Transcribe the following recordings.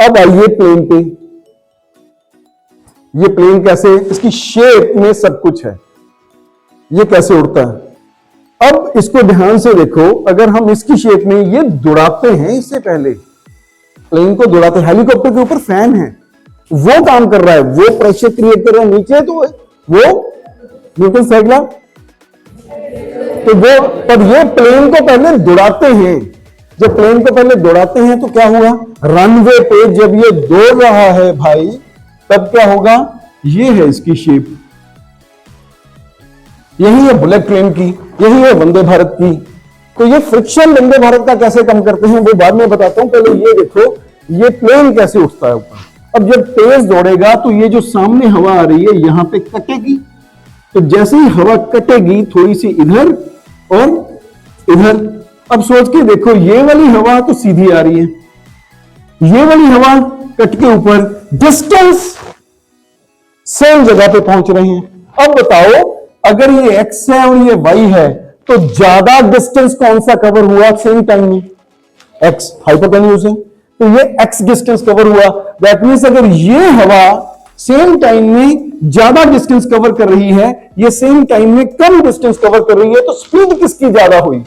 अब आइए प्लेन पे। ये प्लेन कैसे, इसकी शेप में सब कुछ है, ये कैसे उड़ता है। अब इसको ध्यान से देखो, अगर हम इसकी शेप में ये दौड़ाते हैं, इससे पहले प्लेन को दौड़ाते हैं, हेलीकॉप्टर के ऊपर फैन है, वो काम कर रहा है, वो प्रेशर क्रिएट कर रहा है नीचे, तो वो न्यूटन सेकंड लॉ, तो वो तब ये प्लेन को पहले दौड़ाते हैं। जब प्लेन को पहले दौड़ाते हैं तो क्या हुआ, रनवे पे जब ये दौड़ रहा है भाई, तब क्या होगा, ये है इसकी शेप, यही है बुलेट ट्रेन की, यही है वंदे भारत की। तो ये फ्रिक्शन वंदे भारत का कैसे कम करते हैं वो बाद में बताता हूं, पहले ये देखो ये प्लेन कैसे उठता है ऊपर। अब जब तेज दौड़ेगा तो ये जो सामने हवा आ रही है यहां पे कटेगी, तो जैसे ही हवा कटेगी थोड़ी सी इधर और इधर, अब सोच के देखो ये वाली हवा तो सीधी आ रही है, ये वाली हवा कट के ऊपर, डिस्टेंस सेम जगह पे पहुंच रहे हैं। अब बताओ अगर ये एक्स है और ये वाई है तो ज्यादा डिस्टेंस कौन सा कवर हुआ सेम टाइम में, एक्स, हाइपोटेन्यूज है तो ये एक्स डिस्टेंस कवर हुआ। दैट मीन्स अगर ये हवा सेम टाइम में ज्यादा डिस्टेंस कवर कर रही है, ये सेम टाइम में कम डिस्टेंस कवर कर रही है, तो स्पीड किसकी ज्यादा हुई,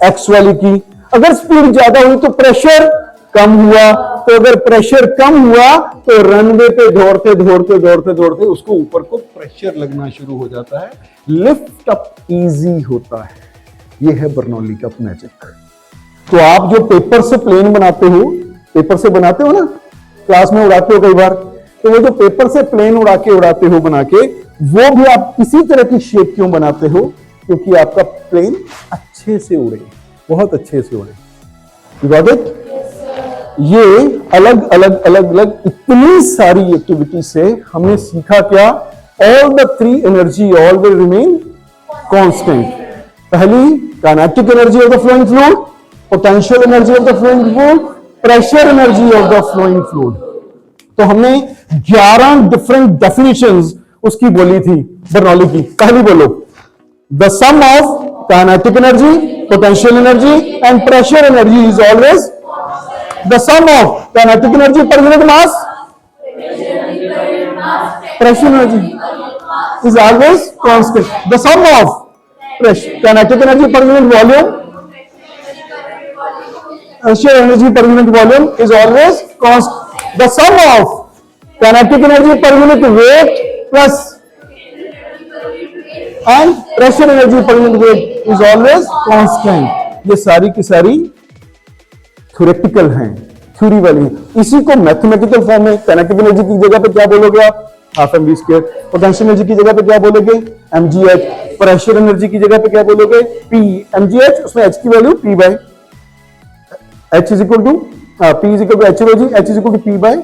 एक्स वाली की। अगर स्पीड ज्यादा हुई तो प्रेशर कम हुआ, तो अगर प्रेशर कम हुआ तो रनवे पे दौड़ते दौड़ते दौड़ते दौड़ते उसको ऊपर को प्रेशर लगना शुरू हो जाता है, लिफ्ट अप इजी होता है। यह है बर्नौली का मैजिक। तो आप जो पेपर से प्लेन बनाते हो, पेपर से बनाते हो ना, क्लास में उड़ाते हो कई बार, तो वो जो पेपर से प्लेन उड़ाते हो बना के, वो भी आप इसी तरह की शेप क्यों बनाते हो, क्योंकि आपका प्लेन अच्छे से उड़े, बहुत अच्छे से उड़े। You got it? ये अलग अलग अलग अलग इतनी सारी एक्टिविटी से हमने सीखा क्या, all the three energy all will remain constant. पहली kinetic energy of the flowing fluid, potential energy of the flowing fluid, pressure energy of the flowing fluid. तो हमने 11 डिफरेंट डेफिनेशंस उसकी बोली थी बर्नौली की। पहली बोलो, the sum of kinetic energy, potential energy and pressure energy is always the sum of kinetic energy per unit mass, pressure energy is always constant. The sum of kinetic energy per unit volume, pressure energy per unit volume is always constant. The sum of kinetic energy per unit weight plus and pressure energy per unit weight is always constant. ये सारी की सारी theoretical हैं, theory वाली है। इसी को mathematical form में काइनेटिक एनर्जी की जगह पे क्या बोलोगे आप, half m v square. Potential energy की जगह पे क्या बोलोगे, mgh। प्रेशर एनर्जी की जगह पे क्या बोलोगे, p mgh, उसमें h की value p by h is equal to p is equal to h rho G, h is equal to p by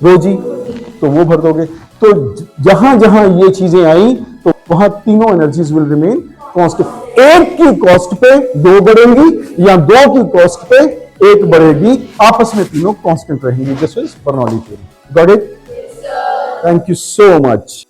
rho G, तो वो भर दोगे। तो जहां जहां ये चीजें आई तो वहां तीनों एनर्जीज विल रिमेन कांस्टेंट। एक की कॉस्ट पे दो बढ़ेंगी या दो की कॉस्ट पे एक बढ़ेगी, आपस में तीनों कांस्टेंट रहेंगी। This is Bernoulli theory. Got it? Thank you so much.